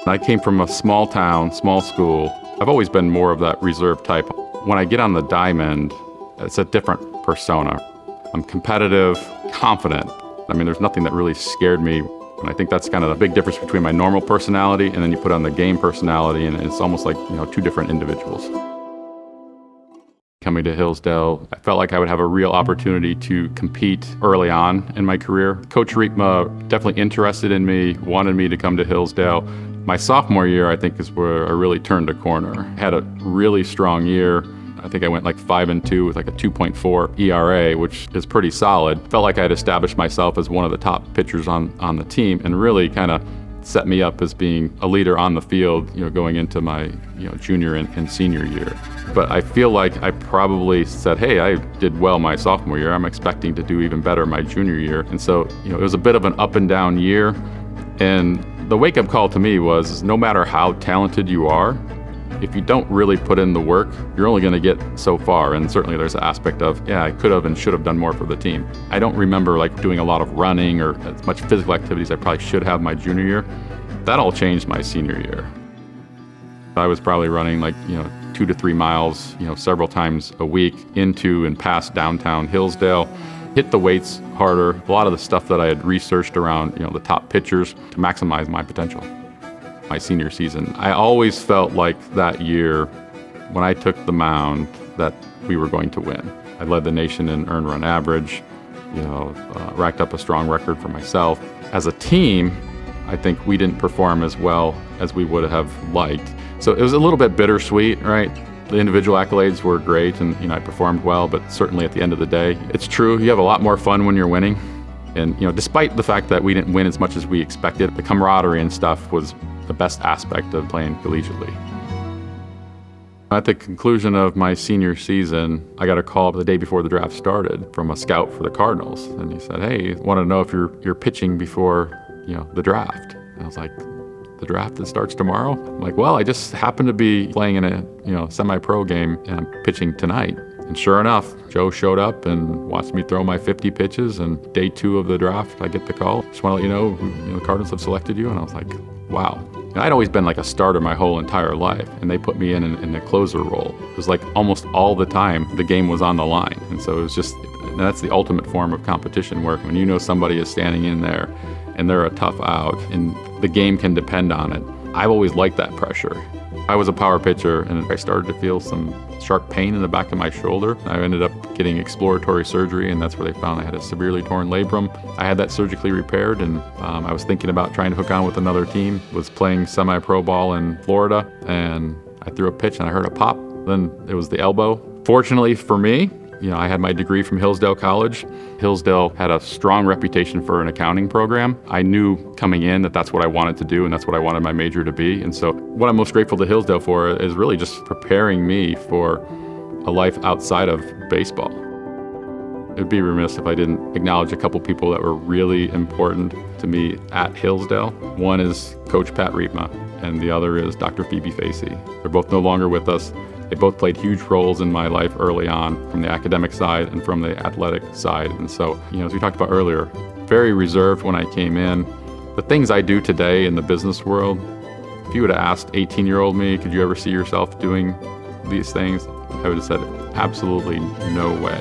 I came from a small town, small school. I've always been more of that reserved type. When I get on the diamond, it's a different persona. I'm competitive, confident. I mean, there's nothing that really scared me. And I think that's kind of the big difference between my normal personality and then you put on the game personality, and it's almost like, two different individuals. Coming to Hillsdale, I felt like I would have a real opportunity to compete early on in my career. Coach Riepma definitely interested in me, wanted me to come to Hillsdale. My sophomore year, I think, is where I really turned a corner. I had a really strong year. I think I went like 5-2 with like a 2.4 ERA, which is pretty solid. Felt like I had established myself as one of the top pitchers on the team and really kind of set me up as being a leader on the field, going into my, junior and senior year. But I feel like I probably said, hey, I did well my sophomore year. I'm expecting to do even better my junior year. And so, it was a bit of an up and down year. And the wake-up call to me was no matter how talented you are, if you don't really put in the work, you're only going to get so far. And certainly there's an aspect of, I could have and should have done more for the team. I don't remember doing a lot of running or as much physical activities I probably should have my junior year. That all changed my senior year. I was probably running 2 to 3 miles, several times a week into and past downtown Hillsdale. Hit the weights harder, a lot of the stuff that I had researched around, the top pitchers to maximize my potential. My senior season, I always felt like that year when I took the mound that we were going to win. I led the nation in earned run average, racked up a strong record for myself. As a team, I think we didn't perform as well as we would have liked. So it was a little bit bittersweet, right? The individual accolades were great and I performed well, but certainly at the end of the day, it's true, you have a lot more fun when you're winning. And despite the fact that we didn't win as much as we expected, the camaraderie and stuff was the best aspect of playing collegiately. At the conclusion of my senior season, I got a call the day before the draft started from a scout for the Cardinals. And he said, hey, want to know if you're pitching before, the draft. And I was like, the draft that starts tomorrow? I'm like, well, I just happened to be playing in a, semi-pro game and I'm pitching tonight. And sure enough, Joe showed up and watched me throw my 50 pitches, and day 2 of the draft, I get the call. Just want to let you know, the Cardinals have selected you. And I was like, wow. And I'd always been like a starter my whole entire life, and they put me in the closer role. It was like almost all the time the game was on the line. And so it was just, and that's the ultimate form of competition, where when somebody is standing in there and they're a tough out and the game can depend on it. I've always liked that pressure. I was a power pitcher and I started to feel some sharp pain in the back of my shoulder. I ended up getting exploratory surgery, and that's where they found I had a severely torn labrum. I had that surgically repaired, and I was thinking about trying to hook on with another team. Was playing semi-pro ball in Florida, and I threw a pitch and I heard a pop. Then it was the elbow. Fortunately for me, I had my degree from Hillsdale College. Hillsdale had a strong reputation for an accounting program. I knew coming in that that's what I wanted to do and that's what I wanted my major to be. And so what I'm most grateful to Hillsdale for is really just preparing me for a life outside of baseball. It would be remiss if I didn't acknowledge a couple people that were really important to me at Hillsdale. One is Coach Pat Riepma, and the other is Dr. Phoebe Facey. They're both no longer with us. They both played huge roles in my life early on, from the academic side and from the athletic side. And so, as we talked about earlier, very reserved when I came in. The things I do today in the business world, if you would have asked 18-year-old me, could you ever see yourself doing these things? I would have said, absolutely no way.